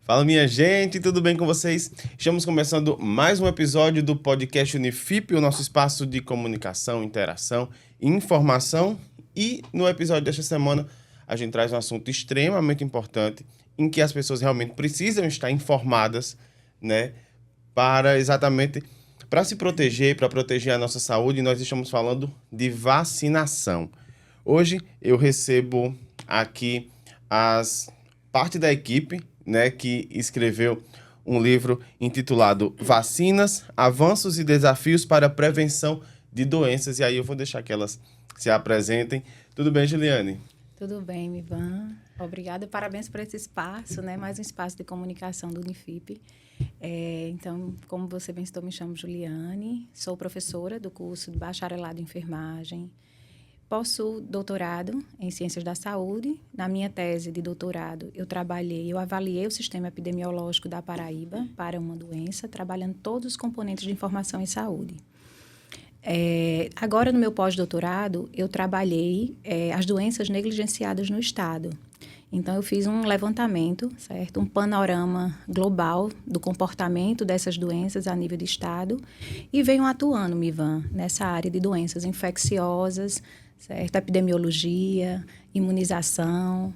Fala, minha gente, tudo bem com vocês? Estamos começando mais um episódio do podcast Unifip, o nosso espaço de comunicação, interação, informação. E no episódio desta semana, a gente traz um assunto extremamente importante, em que as pessoas realmente precisam estar informadas, né, para se proteger, para proteger a nossa saúde. E nós estamos falando de vacinação. Hoje eu recebo aqui parte da equipe, né, que escreveu um livro intitulado Vacinas, Avanços e Desafios para a Prevenção de Doenças. E aí eu vou deixar que elas se apresentem. Tudo bem, Juliane? Tudo bem, Mivan. Obrigada e parabéns por esse espaço, né? Mais um espaço de comunicação do Unifip. Então, como você bem citou, me chamo Juliane, sou professora do curso de bacharelado em enfermagem. Possuo doutorado em Ciências da Saúde. Na minha tese de doutorado, eu avaliei o sistema epidemiológico da Paraíba para uma doença, trabalhando todos os componentes de informação em saúde. Agora, no meu pós-doutorado, eu trabalhei as doenças negligenciadas no Estado. Então, eu fiz um levantamento, certo? Um panorama global do comportamento dessas doenças a nível de Estado e venho atuando, Mivan, nessa área de doenças infecciosas, certo? Epidemiologia, imunização,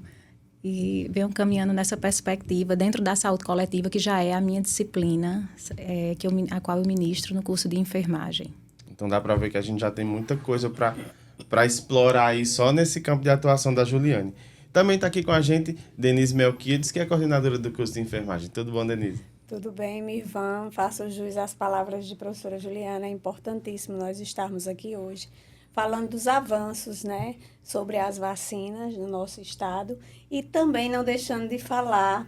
e venho caminhando nessa perspectiva dentro da saúde coletiva, que já é a minha disciplina, a qual eu ministro no curso de enfermagem. Então dá para ver que a gente já tem muita coisa para explorar aí só nesse campo de atuação da Juliane. Também está aqui com a gente Denise Melquiades, que é coordenadora do curso de enfermagem. Tudo bom, Denise? Tudo bem, Mirvan. Faço jus às palavras de professora Juliana. É importantíssimo nós estarmos aqui hoje falando dos avanços, né, sobre as vacinas no nosso estado e também não deixando de falar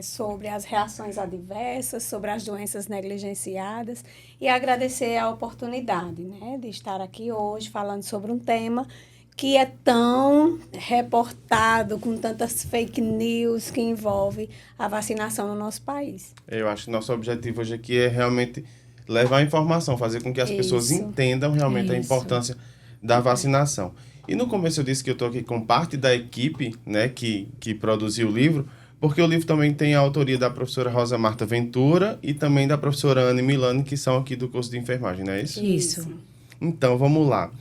sobre as reações adversas, sobre as doenças negligenciadas e agradecer a oportunidade, né, de estar aqui hoje falando sobre um tema que é tão reportado com tantas fake news que envolve a vacinação no nosso país. Eu acho que nosso objetivo hoje aqui é realmente levar a informação, fazer com que as pessoas entendam realmente a importância da vacinação. E no começo eu disse que eu estou aqui com parte da equipe, né, que produziu o livro, porque o livro também tem a autoria da professora Rosa Marta Ventura e também da professora Anne Milani, que são aqui do curso de enfermagem, não é isso? Isso. Então, vamos lá.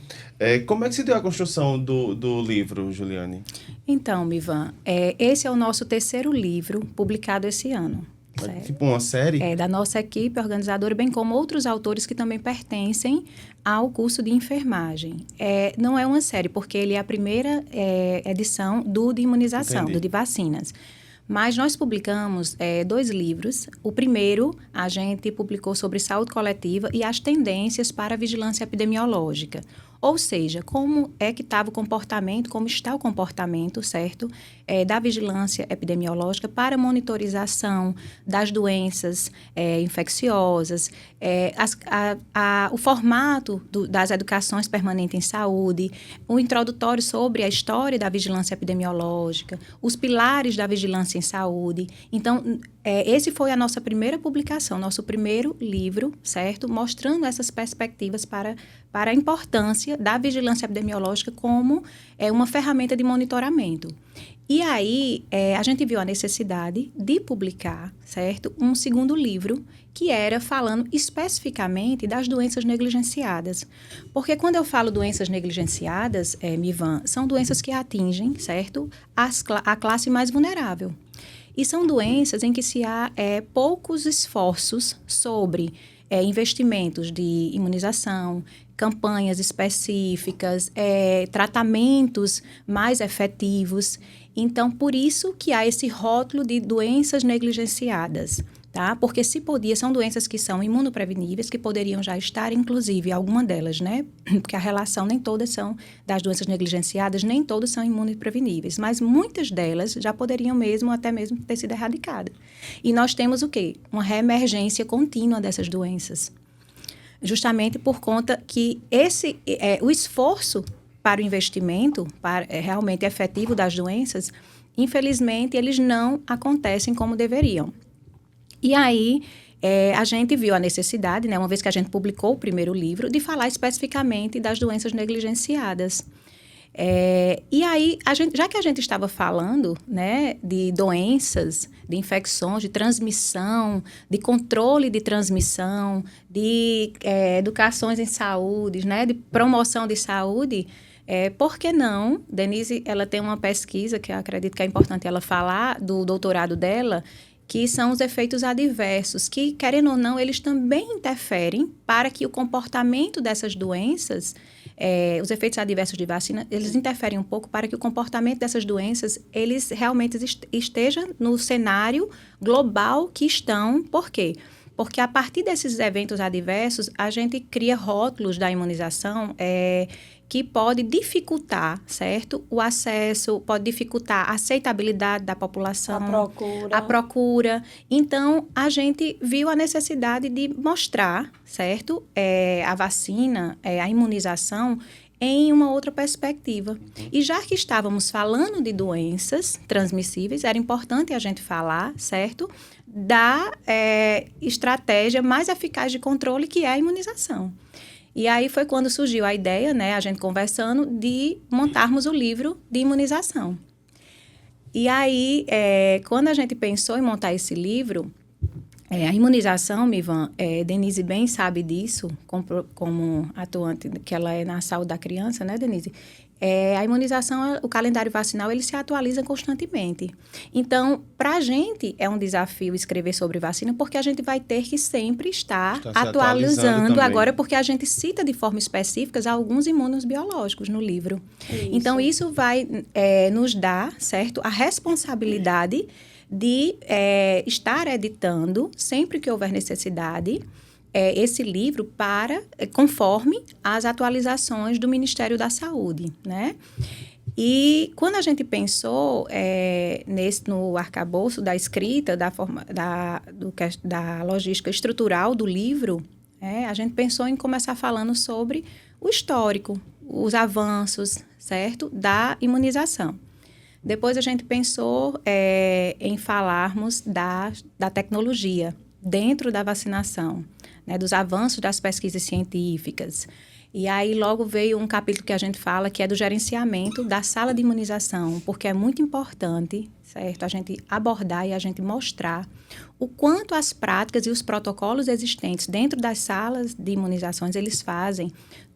Como é que se deu a construção do livro, Juliane? Então, Mivan, esse é o nosso terceiro livro publicado esse ano. Certo? Tipo uma série? Da nossa equipe organizadora, bem como outros autores que também pertencem ao curso de enfermagem. Não é uma série, porque ele é a primeira edição do de imunização, do de vacinas. Mas nós publicamos 2 livros. O primeiro, a gente publicou sobre saúde coletiva e as tendências para a vigilância epidemiológica. Ou seja, como é que estava o comportamento, como está o comportamento, certo? Da vigilância epidemiológica para monitorização das doenças infecciosas, o formato das educações permanentes em saúde, o introdutório sobre a história da vigilância epidemiológica, os pilares da vigilância em saúde. Então, esse foi a nossa primeira publicação, nosso primeiro livro, certo? Mostrando essas perspectivas para a importância da vigilância epidemiológica como uma ferramenta de monitoramento. E aí, a gente viu a necessidade de publicar, certo? Um segundo livro, que era falando especificamente das doenças negligenciadas. Porque quando eu falo doenças negligenciadas, Mivan, são doenças que atingem, certo? A classe mais vulnerável. E são doenças em que se há poucos esforços sobre investimentos de imunização, campanhas específicas, tratamentos mais efetivos. Então, por isso que há esse rótulo de doenças negligenciadas, tá? Porque são doenças que são imunopreveníveis, que poderiam já estar, inclusive, alguma delas, né? Porque a relação nem todas são das doenças negligenciadas, nem todas são imunopreveníveis, mas muitas delas já poderiam até mesmo ter sido erradicadas. E nós temos o quê? Uma reemergência contínua dessas doenças. Justamente por conta que o esforço para o investimento realmente efetivo das doenças, infelizmente, eles não acontecem como deveriam. E aí, a gente viu a necessidade, né, uma vez que a gente publicou o primeiro livro, de falar especificamente das doenças negligenciadas. E aí, já que a gente estava falando, né, de doenças, de infecções, de transmissão, de controle de transmissão, de educações em saúde, né, de promoção de saúde, por que não? Denise, ela tem uma pesquisa que eu acredito que é importante ela falar, do doutorado dela, que são os efeitos adversos, que, querendo ou não, eles também interferem para que o comportamento dessas doenças, os efeitos adversos de vacina, eles interferem um pouco para que o comportamento dessas doenças, eles realmente estejam no cenário global que estão. Por quê? Porque a partir desses eventos adversos, a gente cria rótulos da imunização que pode dificultar, certo? O acesso, pode dificultar a aceitabilidade da população. A procura. Então, a gente viu a necessidade de mostrar, certo? A vacina, a imunização, em uma outra perspectiva. E já que estávamos falando de doenças transmissíveis, era importante a gente falar, certo? Da estratégia mais eficaz de controle, que é a imunização. E aí foi quando surgiu a ideia, né, a gente conversando, de montarmos o livro de imunização. E aí, quando a gente pensou em montar esse livro, a imunização, Mivan, Denise bem sabe disso, como atuante, que ela é na saúde da criança, né, Denise? A imunização, o calendário vacinal, ele se atualiza constantemente. Então, para a gente é um desafio escrever sobre vacina, porque a gente vai ter que sempre estar atualizando agora, porque a gente cita de forma específica alguns imunos biológicos no livro. Isso. Então, isso vai nos dar, certo, a responsabilidade de estar editando, sempre que houver necessidade, esse livro conforme as atualizações do Ministério da Saúde, né? E quando a gente pensou no arcabouço da escrita, da logística estrutural do livro, a gente pensou em começar falando sobre o histórico, os avanços, certo, da imunização. Depois a gente pensou em falarmos da tecnologia dentro da vacinação, né, dos avanços das pesquisas científicas. E aí logo veio um capítulo que a gente fala que é do gerenciamento da sala de imunização, porque é muito importante, certo, a gente abordar e a gente mostrar o quanto as práticas e os protocolos existentes dentro das salas de imunizações, eles fazem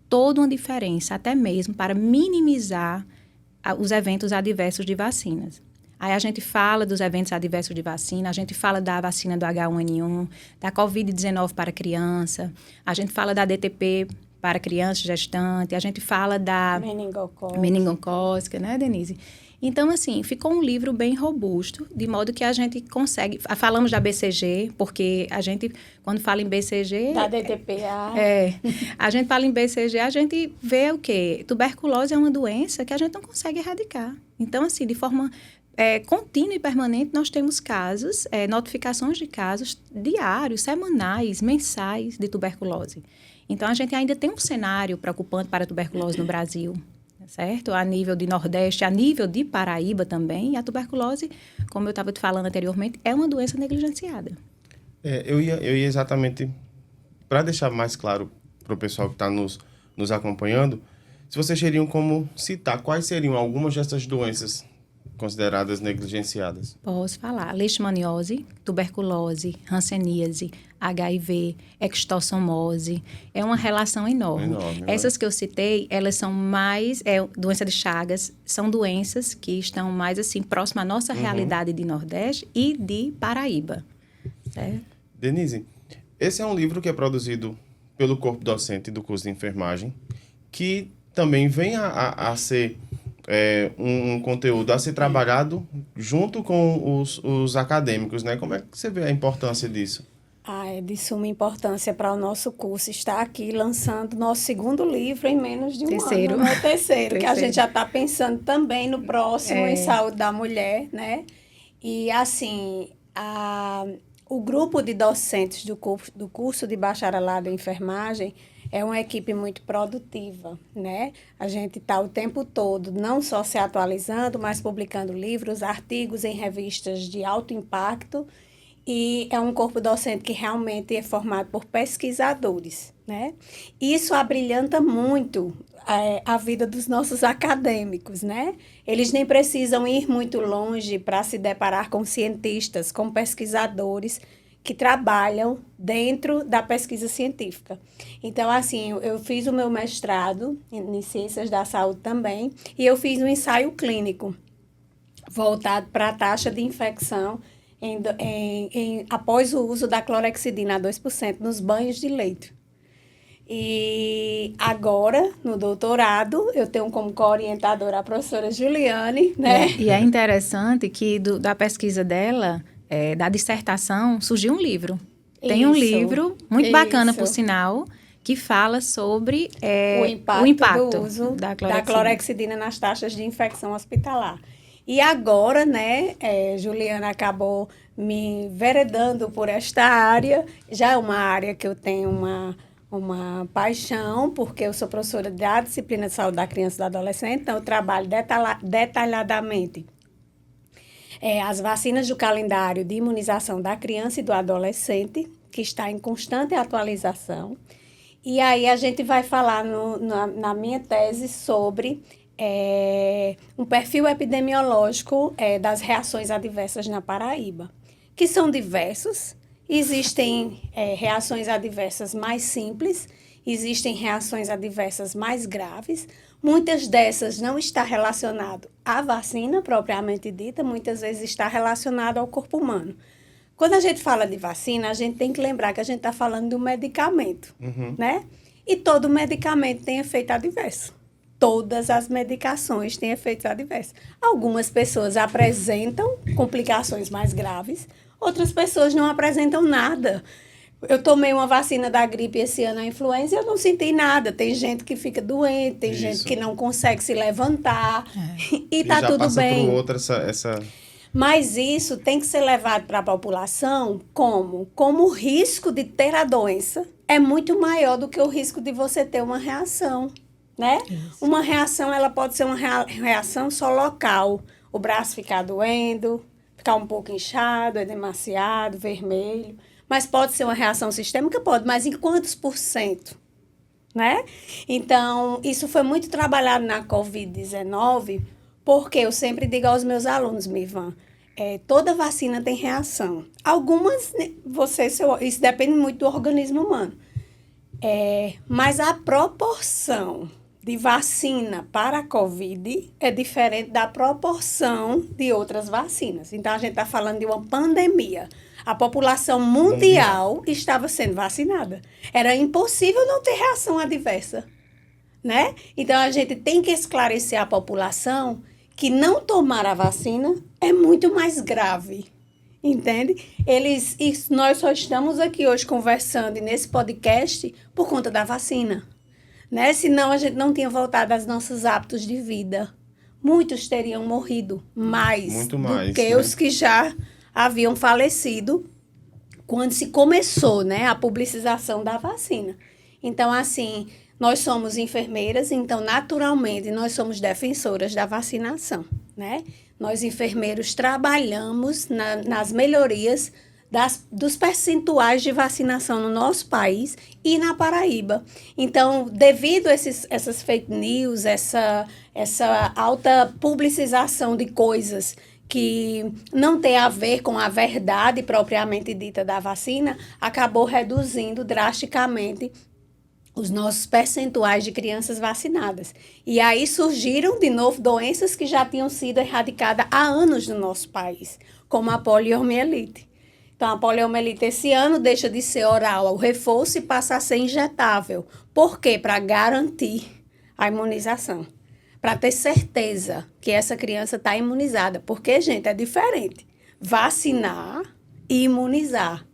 toda uma diferença, até mesmo para minimizar os eventos adversos de vacinas. Aí a gente fala dos eventos adversos de vacina, a gente fala da vacina do H1N1, da Covid-19 para criança, a gente fala da DTP para criança gestante, a gente fala da meningocócica, né, Denise? Então, assim, ficou um livro bem robusto, de modo que a gente consegue... Falamos da BCG, porque a gente, quando fala em BCG... Da DTPA. A gente fala em BCG, a gente vê o quê? Tuberculose é uma doença que a gente não consegue erradicar. Então, assim, de forma contínua e permanente, nós temos casos, notificações de casos diários, semanais, mensais de tuberculose. Então, a gente ainda tem um cenário preocupante para a tuberculose no Brasil, certo? A nível de Nordeste, a nível de Paraíba também. E a tuberculose, como eu estava te falando anteriormente, é uma doença negligenciada. Eu ia exatamente, para deixar mais claro para o pessoal que está nos acompanhando, se vocês teriam como citar quais seriam algumas dessas doenças consideradas negligenciadas. Posso falar. Leishmaniose, tuberculose, hanseníase, HIV, extossomose. É uma relação enorme. Essas que eu citei, elas são mais... doença de Chagas, são doenças que estão mais, assim, próximas à nossa realidade de Nordeste e de Paraíba. Certo? Denise, esse é um livro que é produzido pelo corpo docente do curso de enfermagem, que também vem a ser... um conteúdo a ser trabalhado junto com os acadêmicos, né? Como é que você vê a importância disso? É de suma importância para o nosso curso estar aqui lançando nosso segundo livro em menos de um ano. Não é o terceiro, que a gente já está pensando também no próximo, em saúde da mulher, né? E, assim, o grupo de docentes do curso de bacharelado em enfermagem é uma equipe muito produtiva, né? A gente está o tempo todo não só se atualizando, mas publicando livros, artigos em revistas de alto impacto e é um corpo docente que realmente é formado por pesquisadores, né? Isso abrilhanta muito a vida dos nossos acadêmicos, né? Eles nem precisam ir muito longe para se deparar com cientistas, com pesquisadores que trabalham dentro da pesquisa científica. Então, assim, eu fiz o meu mestrado em Ciências da Saúde também, e eu fiz um ensaio clínico voltado para a taxa de infecção após o uso da clorexidina a 2% nos banhos de leito. E agora, no doutorado, eu tenho como co-orientadora a professora Juliane, né? E é interessante que da pesquisa dela, da dissertação, surgiu um livro. Tem um livro muito bacana, por sinal, que fala sobre o impacto do uso da clorexidina nas taxas de infecção hospitalar. E agora, né, Juliana acabou me enveredando por esta área. Já é uma área que eu tenho uma paixão, porque eu sou professora da disciplina de saúde da criança e do adolescente, então eu trabalho detalhadamente as vacinas do calendário de imunização da criança e do adolescente, que está em constante atualização. E aí a gente vai falar na minha tese sobre um perfil epidemiológico das reações adversas na Paraíba, que são diversos. Existem reações adversas mais simples, existem reações adversas mais graves. Muitas dessas não estão relacionadas à vacina propriamente dita, muitas vezes está relacionado ao corpo humano. Quando a gente fala de vacina, a gente tem que lembrar que a gente está falando de um medicamento, né? E todo medicamento tem efeito adverso. Todas as medicações têm efeitos adversos. Algumas pessoas apresentam complicações mais graves, outras pessoas não apresentam nada. Eu tomei uma vacina da gripe esse ano, a influenza, e eu não senti nada. Tem gente que fica doente, tem gente que não consegue se levantar, e tá tudo bem. Por outra essa... Mas isso tem que ser levado para a população como o risco de ter a doença é muito maior do que o risco de você ter uma reação, né? Isso. Uma reação, ela pode ser uma reação só local. O braço ficar doendo, ficar um pouco inchado, demasiado, vermelho. Mas pode ser uma reação sistêmica? Pode, mas em quantos %? Né? Então, isso foi muito trabalhado na Covid-19, porque eu sempre digo aos meus alunos, Mirvan, toda vacina tem reação. Algumas, isso depende muito do organismo humano. Mas a proporção de vacina para a Covid é diferente da proporção de outras vacinas. Então, a gente está falando de uma pandemia. A população mundial estava sendo vacinada. Era impossível não ter reação adversa, né? Então, a gente tem que esclarecer à população que não tomar a vacina é muito mais grave, entende? Nós só estamos aqui hoje conversando nesse podcast por conta da vacina, né? Senão, a gente não tinha voltado aos nossos hábitos de vida. Muitos teriam morrido mais do que, né, os que já haviam falecido quando se começou, né, a publicização da vacina. Então, assim, nós somos enfermeiras, então, naturalmente, nós somos defensoras da vacinação, né? Nós, enfermeiros, trabalhamos nas melhorias dos percentuais de vacinação no nosso país e na Paraíba. Então, devido a essas fake news, essa alta publicização de coisas que não tem a ver com a verdade propriamente dita da vacina, acabou reduzindo drasticamente os nossos percentuais de crianças vacinadas. E aí surgiram, de novo, doenças que já tinham sido erradicadas há anos no nosso país, como a poliomielite. Então, a poliomielite esse ano deixa de ser oral ao reforço e passa a ser injetável. Por quê? Para garantir a imunização. Para ter certeza que essa criança está imunizada. Porque, gente, é diferente vacinar e imunizar.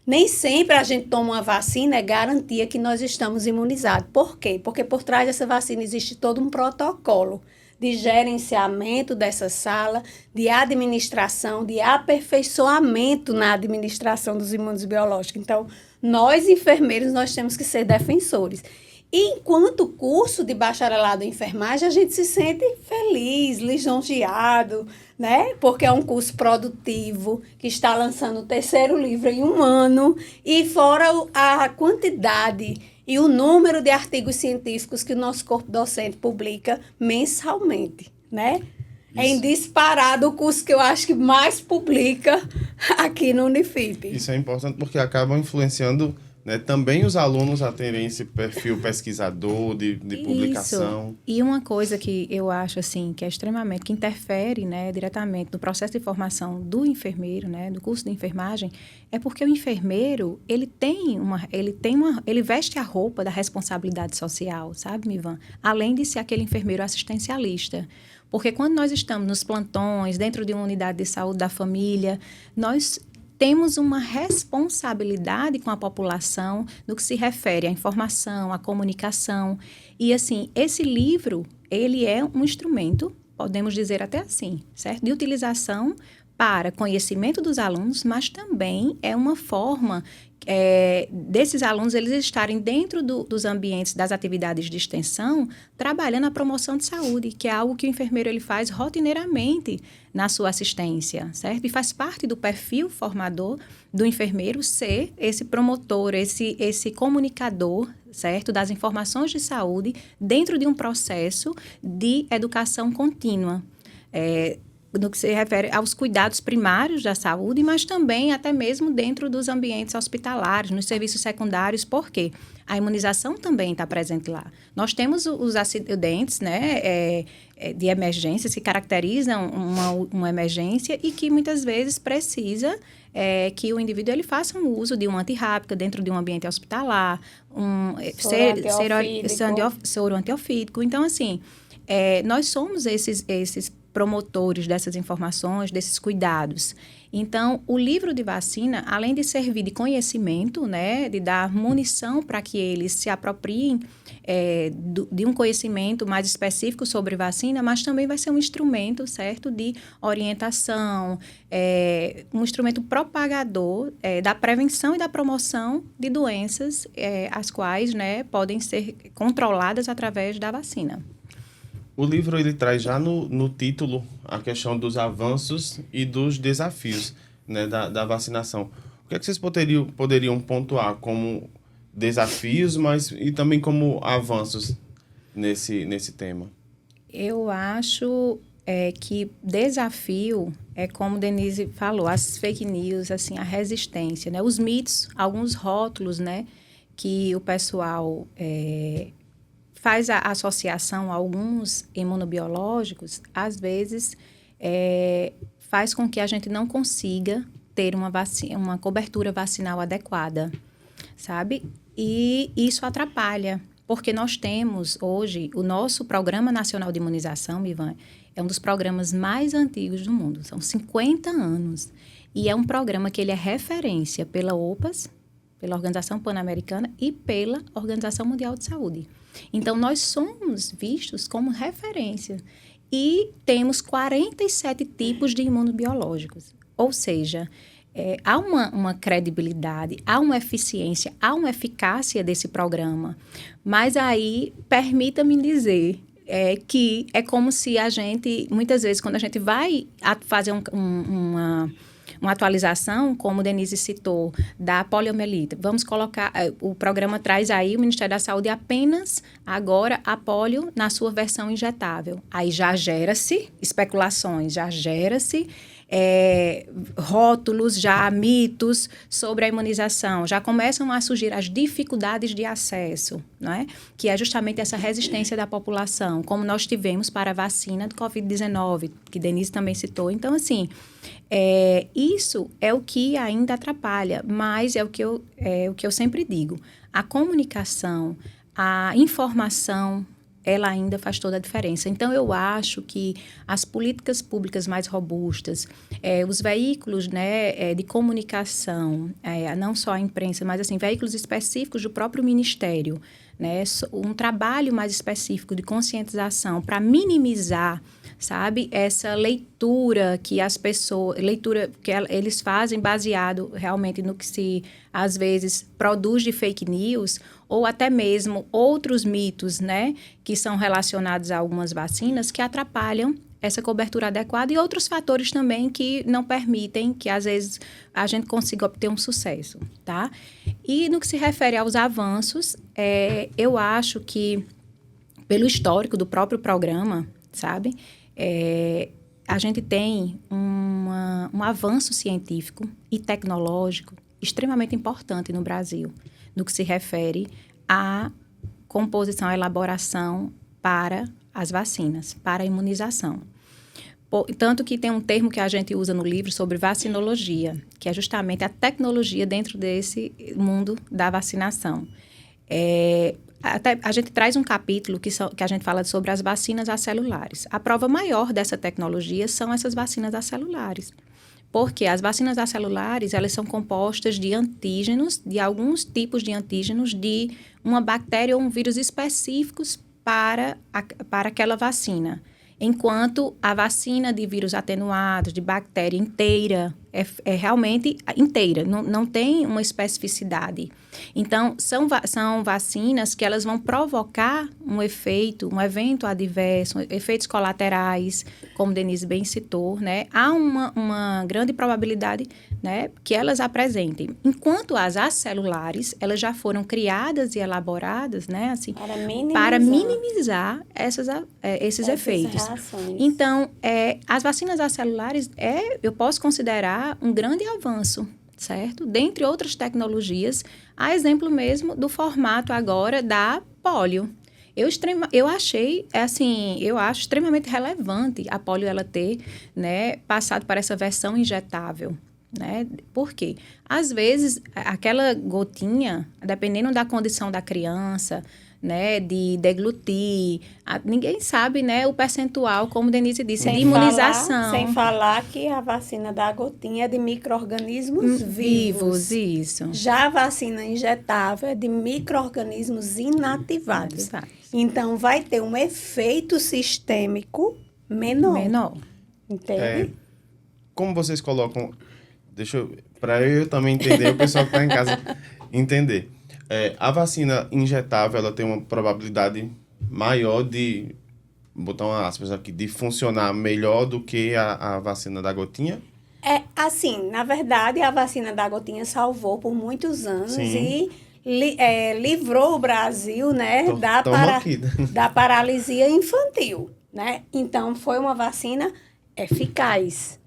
Nem sempre a gente toma uma vacina é garantia que nós estamos imunizados. Por quê? Porque por trás dessa vacina existe todo um protocolo de gerenciamento dessa sala, de administração, de aperfeiçoamento na administração dos imunos biológicos. Então, nós, enfermeiros, nós temos que ser defensores. E enquanto curso de bacharelado em enfermagem, a gente se sente feliz, lisonjeado, né? Porque é um curso produtivo, que está lançando o 3º livro em 1 ano, e fora a quantidade e o número de artigos científicos que o nosso corpo docente publica mensalmente, né? É em disparado o curso que eu acho que mais publica aqui no Unifip. Isso é importante porque acaba influenciando, né, também os alunos a terem esse perfil pesquisador de publicação. Isso. E uma coisa que eu acho assim que é extremamente, que interfere, né, diretamente no processo de formação do enfermeiro, né, do curso de enfermagem, é porque o enfermeiro, ele veste a roupa da responsabilidade social, sabe, Mivan? Além de ser aquele enfermeiro assistencialista. Porque quando nós estamos nos plantões, dentro de uma unidade de saúde da família, nós temos uma responsabilidade com a população no que se refere à informação, à comunicação. E, assim, esse livro, ele é um instrumento, podemos dizer até assim, certo? De utilização para conhecimento dos alunos, mas também é uma forma desses alunos eles estarem dentro dos ambientes das atividades de extensão, trabalhando a promoção de saúde, que é algo que o enfermeiro ele faz rotineiramente na sua assistência, certo? E faz parte do perfil formador do enfermeiro ser esse promotor, esse comunicador, certo? Das informações de saúde dentro de um processo de educação contínua. No que se refere aos cuidados primários da saúde, mas também até mesmo dentro dos ambientes hospitalares, nos serviços secundários, porque a imunização também está presente lá. Nós temos os acidentes, né, de emergências que caracterizam uma emergência e que muitas vezes precisa que o indivíduo ele faça um uso de uma antirrábica dentro de um ambiente hospitalar, soro antiofídico. Então, assim, nós somos esses promotores dessas informações, desses cuidados. Então, o livro de vacina, além de servir de conhecimento, né, de dar munição para que eles se apropriem de um conhecimento mais específico sobre vacina, mas também vai ser um instrumento, certo, de orientação, um instrumento propagador da prevenção e da promoção de doenças, as quais, né, podem ser controladas através da vacina. O livro ele traz já no título a questão dos avanços e dos desafios, né, da vacinação. O que é que vocês poderiam pontuar como desafios, mas e também como avanços nesse tema? Eu acho que desafio é como Denise falou, as fake news, assim, a resistência, né, os mitos, alguns rótulos, né, que o pessoal faz a associação a alguns imunobiológicos, às vezes faz com que a gente não consiga ter uma cobertura vacinal adequada, sabe? E isso atrapalha, porque nós temos hoje o nosso Programa Nacional de Imunização, Ivan, é um dos programas mais antigos do mundo, são 50 anos. E é um programa que ele é referência pela OPAS, pela Organização Pan-Americana e pela Organização Mundial de Saúde. Então, nós somos vistos como referência e temos 47 tipos de imunobiológicos. Ou seja, há uma credibilidade, há uma eficiência, há uma eficácia desse programa. Mas aí, permita-me dizer que é como se a gente, muitas vezes, quando a gente vai fazer uma atualização, como Denise citou, da poliomielite. Vamos colocar, o programa traz aí, o Ministério da Saúde apenas agora a polio na sua versão injetável. Aí já gera-se especulações, já gera-se rótulos, já mitos sobre a imunização, já começam a surgir as dificuldades de acesso, não é? Que é justamente essa resistência da população, como nós tivemos para a vacina do Covid-19, que Denise também citou. Então, assim, isso é o que ainda atrapalha, mas é o que eu sempre digo. A comunicação, a informação, ela ainda faz toda a diferença. Então, eu acho que as políticas públicas mais robustas, os veículos, né, de comunicação, não só a imprensa, mas assim, veículos específicos do próprio Ministério, né, um trabalho mais específico de conscientização para minimizar, sabe, essa leitura que as pessoas, eles fazem baseado realmente no que se, às vezes, produz de fake news, ou até mesmo outros mitos, né, que são relacionados a algumas vacinas que atrapalham essa cobertura adequada e outros fatores também que não permitem que, às vezes, a gente consiga obter um sucesso, tá? E no que se refere aos avanços, eu acho que, pelo histórico do próprio programa, sabe, a gente tem um avanço científico e tecnológico extremamente importante no Brasil, no que se refere à composição, à elaboração para as vacinas, para a imunização. Tanto que tem um termo que a gente usa no livro sobre vacinologia, que é justamente a tecnologia dentro desse mundo da vacinação. Até a gente traz um capítulo que a gente fala sobre as vacinas acelulares. A prova maior dessa tecnologia são essas vacinas acelulares. Porque as vacinas acelulares, elas são compostas de antígenos, de alguns tipos de antígenos, de uma bactéria ou um vírus específicos para aquela vacina. Enquanto a vacina de vírus atenuados, de bactéria inteira, é realmente inteira, não tem uma especificidade. Então, são vacinas que elas vão provocar um evento adverso, efeitos colaterais, como Denise bem citou, né? Há uma grande probabilidade, né, que elas apresentem. Enquanto as acelulares, elas já foram criadas e elaboradas, né, assim, para minimizar esses efeitos. Reações. Então, as vacinas acelulares, eu posso considerar um grande avanço, certo? Dentre outras tecnologias, a exemplo mesmo do formato agora da polio. Eu acho extremamente relevante a polio ela ter, né, passado para essa versão injetável. Né? Por quê? Às vezes, aquela gotinha, dependendo da condição da criança, né, de deglutir, ninguém sabe, né, o percentual, como Denise disse, de imunização. Sem falar que a vacina da gotinha é de micro-organismos vivos. Isso. Já a vacina injetável é de micro-organismos inativados. Então, vai ter um efeito sistêmico menor. Entende? Como vocês colocam... Para eu também entender, o pessoal que está em casa entender. A vacina injetável, ela tem uma probabilidade maior de, botar uma aspas aqui, de funcionar melhor do que a vacina da gotinha? Assim, na verdade, a vacina da gotinha salvou por muitos anos. Sim. E livrou o Brasil, né, da paralisia infantil, né? Então, foi uma vacina eficaz.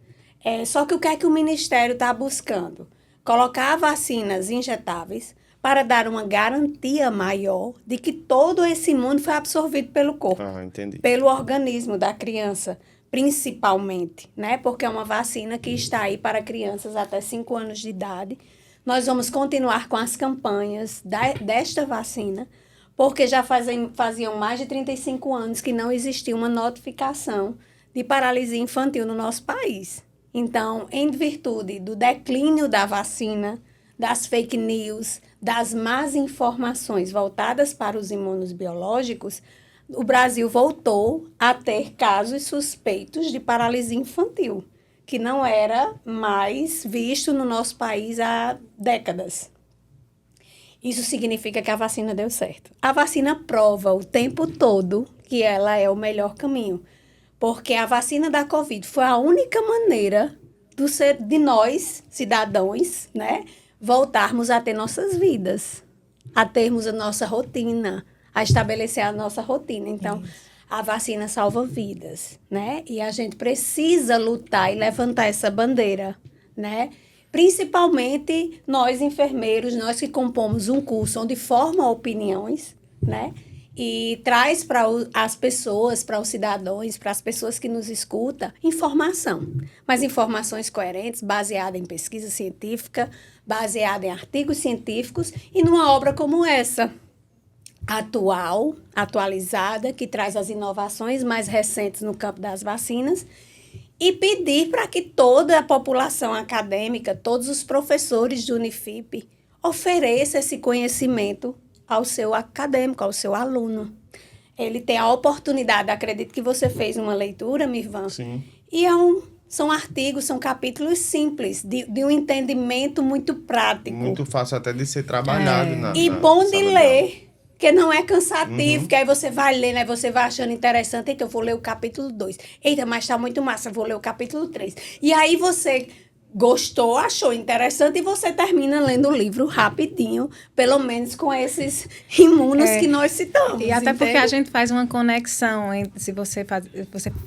Só que o que é que o Ministério está buscando? Colocar vacinas injetáveis para dar uma garantia maior de que todo esse imuno foi absorvido pelo corpo. Entendi. Pelo organismo da criança, principalmente, né? Porque é uma vacina que está aí para crianças até 5 anos de idade. Nós vamos continuar com as campanhas desta vacina, porque já faziam mais de 35 anos que não existia uma notificação de paralisia infantil no nosso país. Então, em virtude do declínio da vacina, das fake news, das más informações voltadas para os imunos biológicos, o Brasil voltou a ter casos suspeitos de paralisia infantil, que não era mais visto no nosso país há décadas. Isso significa que a vacina deu certo. A vacina prova o tempo todo que ela é o melhor caminho, porque a vacina da Covid foi a única maneira de nós, cidadãos, né, voltarmos a ter nossas vidas, a termos a nossa rotina, a estabelecer a nossa rotina. Então, a vacina salva vidas, né? E a gente precisa lutar e levantar essa bandeira, né? Principalmente nós, enfermeiros, nós que compomos um curso onde forma opiniões, né? E traz para as pessoas, para os cidadãos, para as pessoas que nos escutam, informação. Mas informações coerentes, baseadas em pesquisa científica, baseadas em artigos científicos e numa obra como essa, atualizada, que traz as inovações mais recentes no campo das vacinas, e pedir para que toda a população acadêmica, todos os professores de Unifip, ofereçam esse conhecimento ao seu acadêmico, ao seu aluno. Ele tem a oportunidade, acredito que você fez uma leitura, Mirvan, Sim. e são artigos, são capítulos simples, de um entendimento muito prático. Muito fácil até de ser trabalhado. E bom de ler, que não é cansativo, que aí você vai ler, né? Você vai achando interessante, então eu vou ler o capítulo 2. Eita, mas tá muito massa, vou ler o capítulo 3. E aí você gostou, achou interessante e você termina lendo o livro rapidinho, pelo menos com esses imunos que nós citamos. E até entende? porque a gente faz uma conexão, se você faz,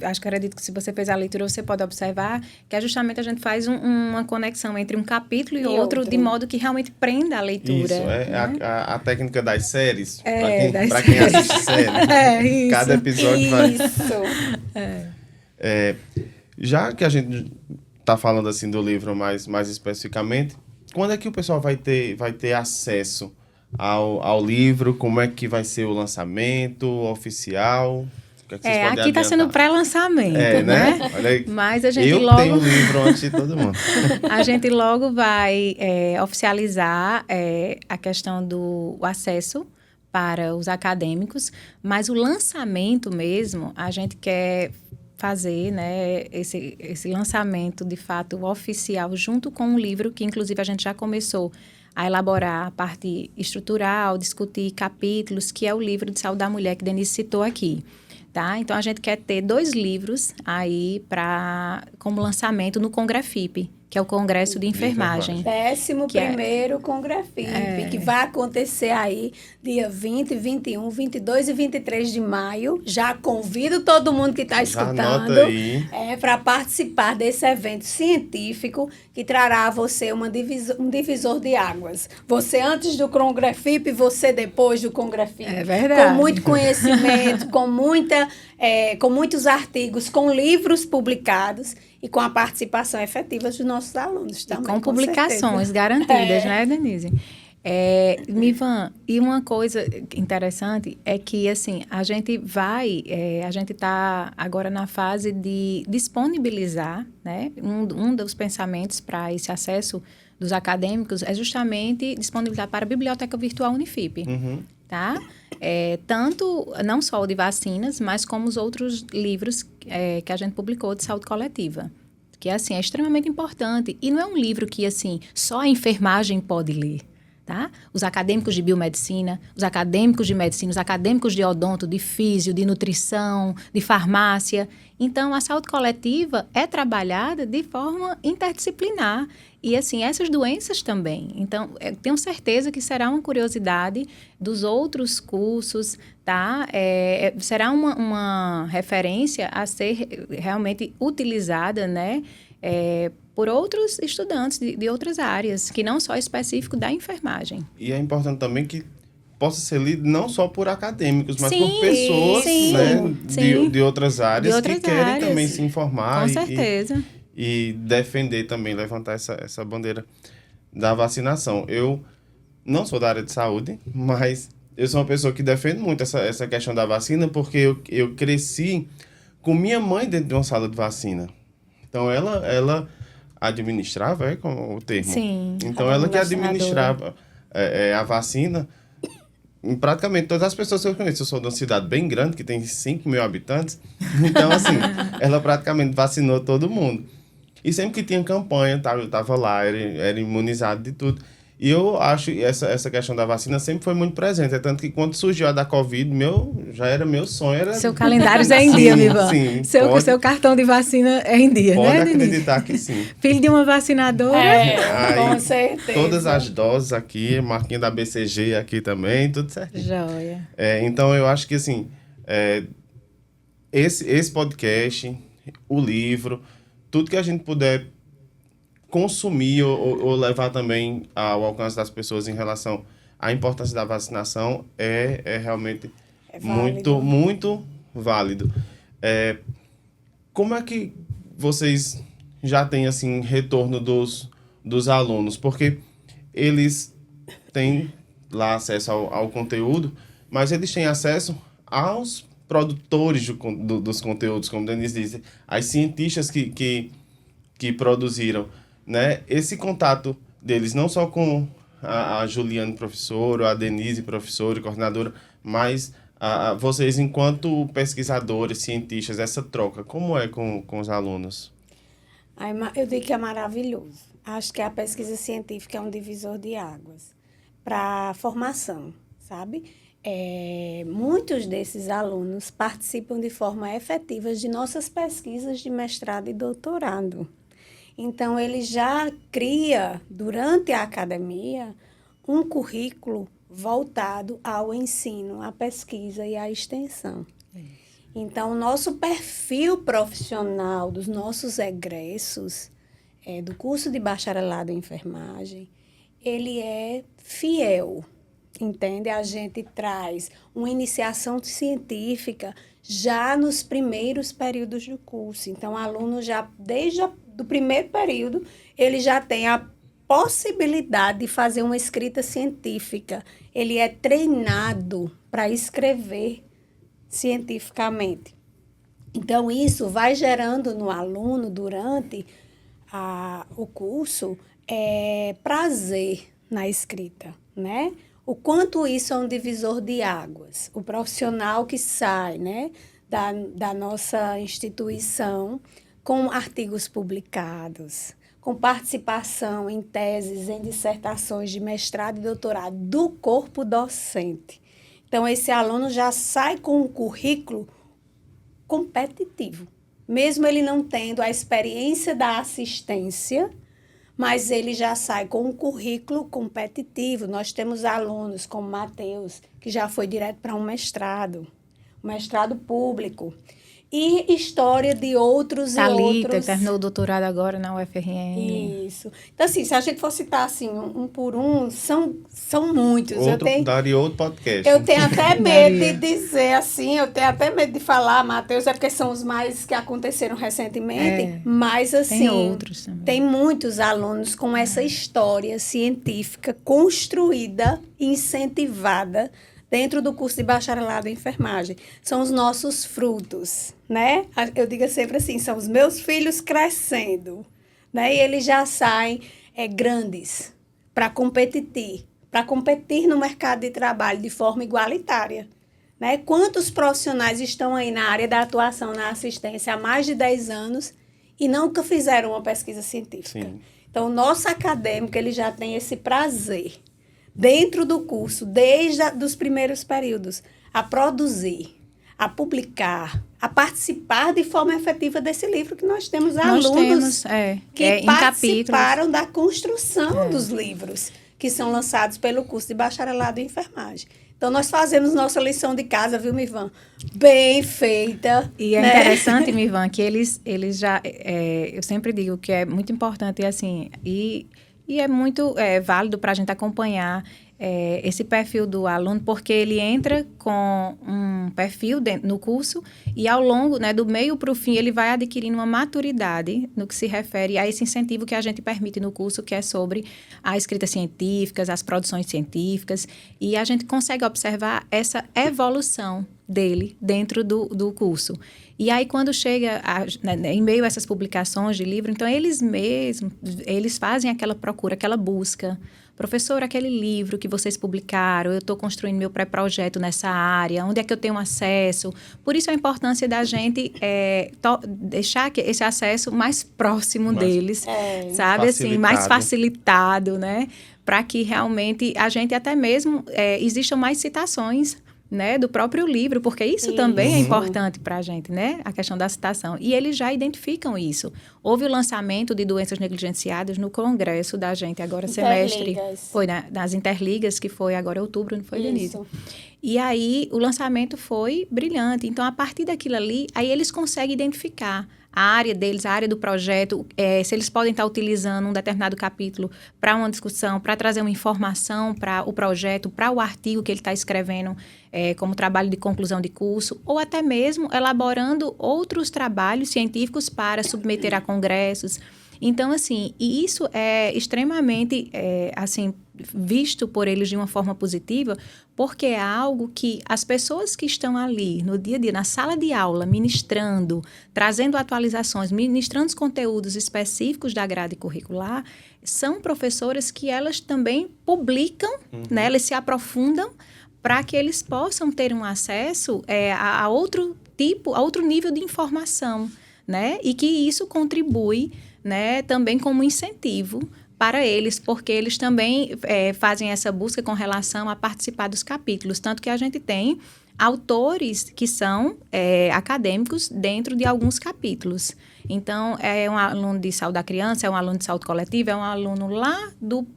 acho que acredito que se você fez a leitura, você pode observar que é justamente a gente faz uma conexão entre um capítulo e outro, de modo que realmente prenda a leitura. Isso, né? a técnica das séries, Das para quem assiste série. Isso. Cada episódio vai... Isso. Já que a gente tá falando assim do livro mais especificamente, quando é que o pessoal vai ter acesso ao livro? Como é que vai ser o lançamento oficial? O que é que vocês podem aqui está sendo pré-lançamento, né? Olha aí. Mas a gente Eu tenho o livro antes de todo mundo. A gente logo vai oficializar a questão do acesso para os acadêmicos, mas o lançamento mesmo, a gente quer fazer, né, esse lançamento, de fato, oficial, junto com o livro, que inclusive a gente já começou a elaborar a parte estrutural, discutir capítulos, que é o livro de saúde da mulher que Denise citou aqui. Tá? Então, a gente quer ter 2 livros aí como lançamento no Congrefip, que é o Congresso de Enfermagem. 11º Congrefip, que vai acontecer aí dia 20, 21, 22 e 23 de maio. Já convido todo mundo que está escutando para participar desse evento científico que trará a você um divisor de águas. Você antes do Congrefip, você depois do Congrefip. É verdade. Com muito conhecimento, com muitos artigos, com livros publicados e com a participação efetiva dos nossos alunos também. Com publicações garantidas, né, Denise? Mirvan, e uma coisa interessante é que, assim, a gente está agora na fase de disponibilizar, né? Um dos pensamentos para esse acesso dos acadêmicos é justamente disponibilizar para a Biblioteca Virtual Unifip. Tá? Tanto, não só o de vacinas, mas como os outros livros que a gente publicou de saúde coletiva. Que, assim, é extremamente importante. E não é um livro que, assim, só a enfermagem pode ler. Tá? Os acadêmicos de biomedicina, os acadêmicos de medicina, os acadêmicos de odonto, de físio, de nutrição, de farmácia. Então, a saúde coletiva é trabalhada de forma interdisciplinar. E, assim, essas doenças também. Então, tenho certeza que será uma curiosidade dos outros cursos, tá? Será uma referência a ser realmente utilizada, né? Por outros estudantes de outras áreas, que não só específico da enfermagem. E é importante também que possa ser lido não só por acadêmicos, mas por pessoas né, de outras áreas que querem também se informar. Com certeza. E defender também, levantar essa bandeira da vacinação. Eu não sou da área de saúde, mas eu sou uma pessoa que defende muito essa questão da vacina, porque eu cresci com minha mãe dentro de uma sala de vacina. Então, ela administrava, como o termo? Sim. Então, ela que administrava a vacina em praticamente todas as pessoas que eu conheço. Eu sou de uma cidade bem grande, que tem 5 mil habitantes. Então, assim, ela praticamente vacinou todo mundo. E sempre que tinha campanha, eu estava lá, era imunizado de tudo. E eu acho que essa questão da vacina sempre foi muito presente. É tanto que quando surgiu a da Covid, já era meu sonho. Seu calendário já é em dia, Mirvan. Sim, seu cartão de vacina é em dia, pode né, acreditar que sim. Filho de uma vacinadora. Com certeza. Todas as doses aqui, marquinha da BCG aqui também, tudo certinho. Joia. Então, eu acho que, assim, esse podcast, o livro, tudo que a gente puder consumir ou levar também ao alcance das pessoas em relação à importância da vacinação é realmente muito, muito válido. Como é que vocês já têm assim, retorno dos alunos? Porque eles têm lá acesso ao conteúdo, mas eles têm acesso aos produtores dos conteúdos, como Denise disse, as cientistas que produziram. Né? Esse contato deles, não só com a Juliane professora, a Denise professora e coordenadora, mas vocês, enquanto pesquisadores, cientistas, essa troca, como é com os alunos? Eu digo que é maravilhoso. Acho que a pesquisa científica é um divisor de águas para a formação, sabe? Muitos desses alunos participam de forma efetiva de nossas pesquisas de mestrado e doutorado. Então, ele já cria, durante a academia, um currículo voltado ao ensino, à pesquisa e à extensão. Então, o nosso perfil profissional dos nossos egressos do curso de bacharelado em enfermagem, ele é fiel, entende? A gente traz uma iniciação científica já nos primeiros períodos do curso. Então, o aluno já, desde o primeiro período, ele já tem a possibilidade de fazer uma escrita científica. Ele é treinado para escrever cientificamente. Então, isso vai gerando no aluno, durante o curso, prazer na escrita, né? O quanto isso é um divisor de águas. O profissional que sai, né, da nossa instituição com artigos publicados, com participação em teses, em dissertações de mestrado e doutorado do corpo docente. Então, esse aluno já sai com um currículo competitivo, mesmo ele não tendo a experiência da assistência, mas ele já sai com um currículo competitivo. Nós temos alunos como Matheus, que já foi direto para um mestrado público, e história de outros Thalita, e outros. que terminou o doutorado agora na UFRN. Isso. Então, assim, se a gente for citar assim, um por um, são muitos. Daria outro podcast. Eu tenho até medo de dizer assim, eu tenho até medo de falar, Matheus, porque são os mais que aconteceram recentemente, mas assim, tem outros também. Tem muitos alunos com essa história científica construída, incentivada, dentro do curso de bacharelado em enfermagem. São os nossos frutos, né? Eu digo sempre assim, são os meus filhos crescendo, né? E eles já saem grandes para competir no mercado de trabalho de forma igualitária, né? Quantos profissionais estão aí na área da atuação na assistência há mais de 10 anos e nunca fizeram uma pesquisa científica? Sim. Então, o nosso acadêmico, ele já tem esse prazer dentro do curso, desde os primeiros períodos, a produzir, a publicar, a participar de forma efetiva desse livro, que nós temos alunos que participaram da construção dos livros que são lançados pelo curso de bacharelado em enfermagem. Então, nós fazemos nossa lição de casa, viu, Mivan? Bem feita. E é interessante, Mivan, que eles já... eu sempre digo que é muito importante, assim, e é muito válido para a gente acompanhar esse perfil do aluno, porque ele entra com um perfil no curso e ao longo, né, do meio para o fim, ele vai adquirindo uma maturidade no que se refere a esse incentivo que a gente permite no curso, que é sobre a escrita científica, as produções científicas, e a gente consegue observar essa evolução dele dentro do curso. E aí, quando chega em meio a essas publicações de livro, então eles fazem aquela procura, aquela busca. Professor, aquele livro que vocês publicaram, eu estou construindo meu pré-projeto nessa área, onde é que eu tenho acesso? Por isso a importância da gente deixar esse acesso mais próximo deles, sabe? Assim, mais facilitado, né? Para que realmente a gente até mesmo existam mais citações, né, do próprio livro, porque isso também é importante para a gente, né, a questão da citação. E eles já identificam isso. Houve o lançamento de doenças negligenciadas no congresso da gente, agora semestre. Foi nas Interligas, que foi agora outubro, não foi, Denise? E aí, o lançamento foi brilhante. Então, a partir daquilo ali, aí eles conseguem identificar a área deles, a área do projeto, se eles podem estar utilizando um determinado capítulo para uma discussão, para trazer uma informação para o projeto, para o artigo que ele está escrevendo como trabalho de conclusão de curso, ou até mesmo elaborando outros trabalhos científicos para submeter a congressos. Então, assim, e isso é extremamente, assim, visto por eles de uma forma positiva, porque é algo que as pessoas que estão ali no dia a dia, na sala de aula, ministrando, trazendo atualizações, ministrando os conteúdos específicos da grade curricular, são professoras que elas também publicam, né? Elas se aprofundam para que eles possam ter um acesso a outro nível de informação, né? E que isso contribui, né, também como incentivo para eles, porque eles também fazem essa busca com relação a participar dos capítulos. Tanto que a gente tem autores que são acadêmicos dentro de alguns capítulos. Então, é um aluno de saúde da criança, é um aluno de saúde coletiva, é um aluno lá do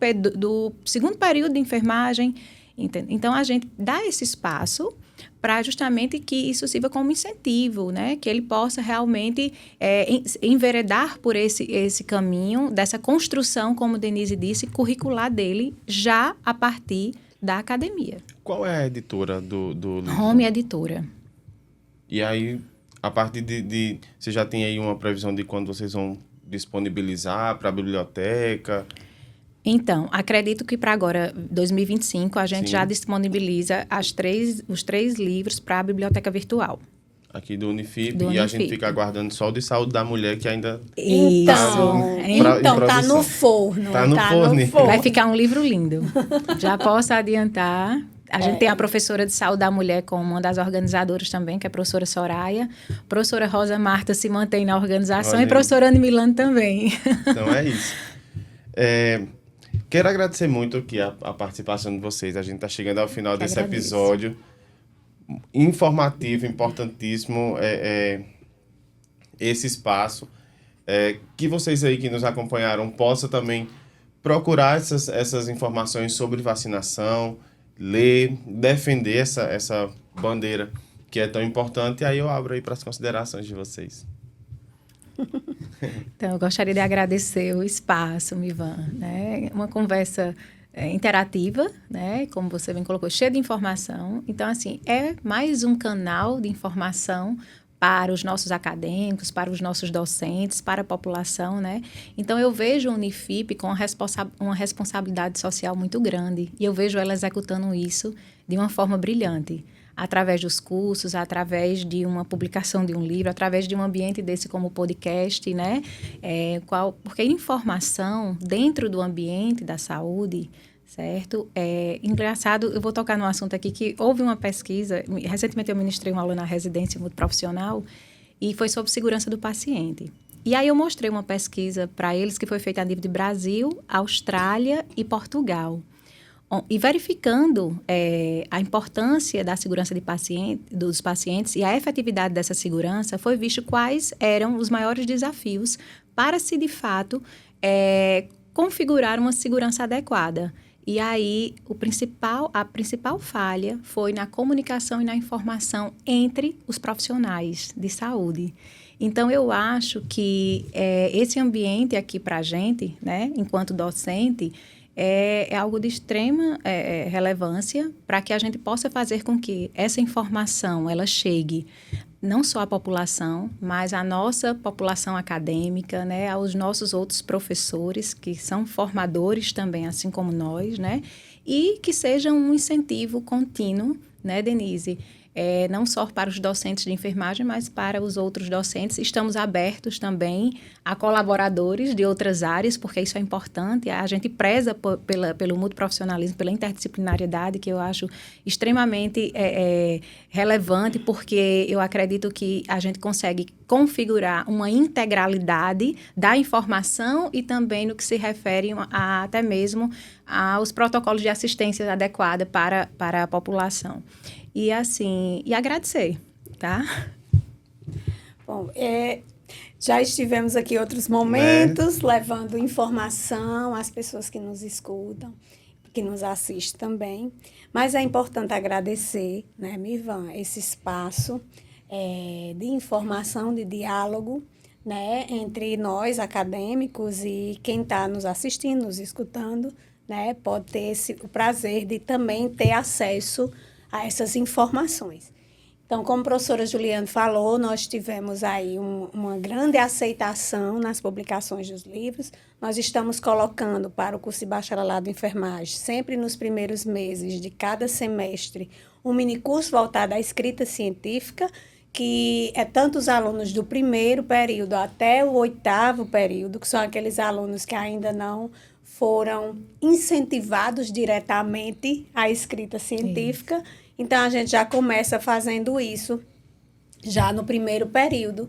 segundo período de enfermagem. Então, a gente dá esse espaço para justamente que isso sirva como incentivo, né? Que ele possa realmente enveredar por esse caminho dessa construção, como Denise disse, curricular dele, já a partir da academia. Qual é a editora do livro? Home Editora. E aí, a partir de... Você já tem aí uma previsão de quando vocês vão disponibilizar para a biblioteca? Então, acredito que para agora, 2025, a gente já disponibiliza os 3 livros para a biblioteca virtual. Aqui do Unifip, e a gente fica aguardando só o de saúde da mulher, que ainda Então, tá no forno. Tá no forno. Vai ficar um livro lindo. Já posso adiantar. A gente tem a professora de saúde da mulher como uma das organizadoras também, que é a professora Soraya. A professora Rosa Marta se mantém na organização e a professora Anne Milano também. Então, é isso. Quero agradecer muito aqui a participação de vocês. A gente está chegando ao final desse episódio. Informativo, importantíssimo esse espaço. Que vocês aí que nos acompanharam possam também procurar essas informações sobre vacinação, ler, defender essa bandeira que é tão importante. E aí eu abro aí para as considerações de vocês. Então, eu gostaria de agradecer o espaço, Mivan, né? Uma conversa interativa, né? Como você bem colocou, cheia de informação. Então, assim, é mais um canal de informação para os nossos acadêmicos, para os nossos docentes, para a população, né? Então, eu vejo a Unifip com uma responsabilidade social muito grande e eu vejo ela executando isso de uma forma brilhante, através dos cursos, através de uma publicação de um livro, através de um ambiente desse como podcast, né? Porque informação dentro do ambiente da saúde, certo? Engraçado, eu vou tocar num assunto aqui que houve uma pesquisa, recentemente eu ministrei uma aula na residência multiprofissional e foi sobre segurança do paciente. E aí eu mostrei uma pesquisa para eles que foi feita a nível de Brasil, Austrália e Portugal. E verificando a importância da segurança dos pacientes e a efetividade dessa segurança, foi visto quais eram os maiores desafios para se, de fato, configurar uma segurança adequada. E aí, a principal falha foi na comunicação e na informação entre os profissionais de saúde. Então, eu acho que esse ambiente aqui para a gente, né, enquanto docente, é algo de extrema relevância para que a gente possa fazer com que essa informação ela chegue não só à população, mas à nossa população acadêmica, né, aos nossos outros professores, que são formadores também, assim como nós, né, e que seja um incentivo contínuo, né, Denise? Não só para os docentes de enfermagem, mas para os outros docentes. Estamos abertos também a colaboradores de outras áreas, porque isso é importante. A gente preza pelo multiprofissionalismo, pela interdisciplinariedade, que eu acho extremamente relevante, porque eu acredito que a gente consegue configurar uma integralidade da informação e também no que se refere até mesmo aos protocolos de assistência adequada para a população. E assim, agradecer, tá? Bom, já estivemos aqui em outros momentos, levando informação às pessoas que nos escutam, que nos assistem também. Mas é importante agradecer, né, Mivan, esse espaço de informação, de diálogo, né, entre nós, acadêmicos, e quem está nos assistindo, nos escutando, né, pode ter o prazer de também ter acesso a essas informações. Então, como a professora Juliana falou, nós tivemos aí uma grande aceitação nas publicações dos livros. Nós estamos colocando para o curso de bacharelado em enfermagem, sempre nos primeiros meses de cada semestre, um minicurso voltado à escrita científica, que é tanto os alunos do primeiro período até o 8º período, que são aqueles alunos que ainda não foram incentivados diretamente à escrita científica. Isso. Então, a gente já começa fazendo isso já no primeiro período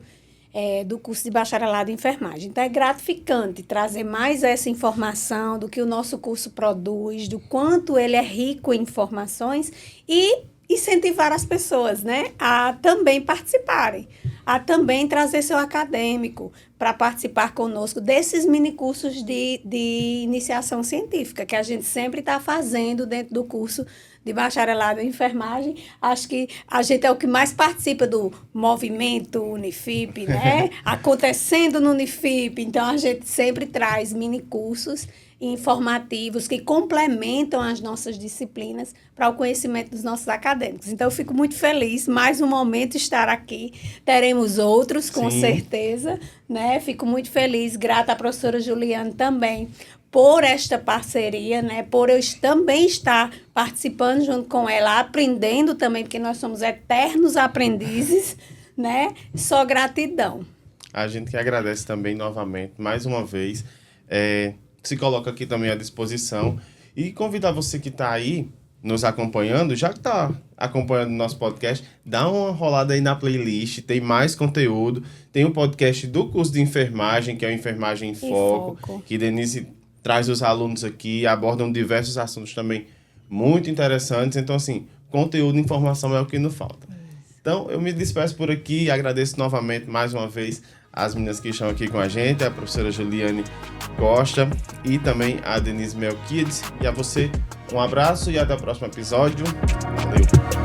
do curso de bacharelado em enfermagem. Então, é gratificante trazer mais essa informação do que o nosso curso produz, do quanto ele é rico em informações e incentivar as pessoas, né, a também participarem, a também trazer seu acadêmico para participar conosco desses minicursos de iniciação científica, que a gente sempre está fazendo dentro do curso de bacharelado em enfermagem. Acho que a gente é o que mais participa do movimento Unifip, né? Acontecendo no Unifip. Então, a gente sempre traz minicursos informativos que complementam as nossas disciplinas para o conhecimento dos nossos acadêmicos. Então, eu fico muito feliz, mais um momento estar aqui. Teremos outros, com certeza, né? Fico muito feliz, grata à professora Juliana também por esta parceria, né? Por eu também estar participando junto com ela, aprendendo também, porque nós somos eternos aprendizes, né? Só gratidão. A gente que agradece também novamente, mais uma vez, se coloca aqui também à disposição e convidar você que está aí nos acompanhando, já que está acompanhando o nosso podcast, dá uma rolada aí na playlist, tem mais conteúdo, tem o podcast do curso de enfermagem, que é o Enfermagem em Foco, que Denise traz os alunos aqui, abordam diversos assuntos também muito interessantes. Então, assim, conteúdo e informação é o que nos falta. Então, eu me despeço por aqui e agradeço novamente, mais uma vez, as meninas que estão aqui com a gente, a professora Juliane Costa e também a Denise Melquiades. E a você, um abraço e até o próximo episódio. Valeu!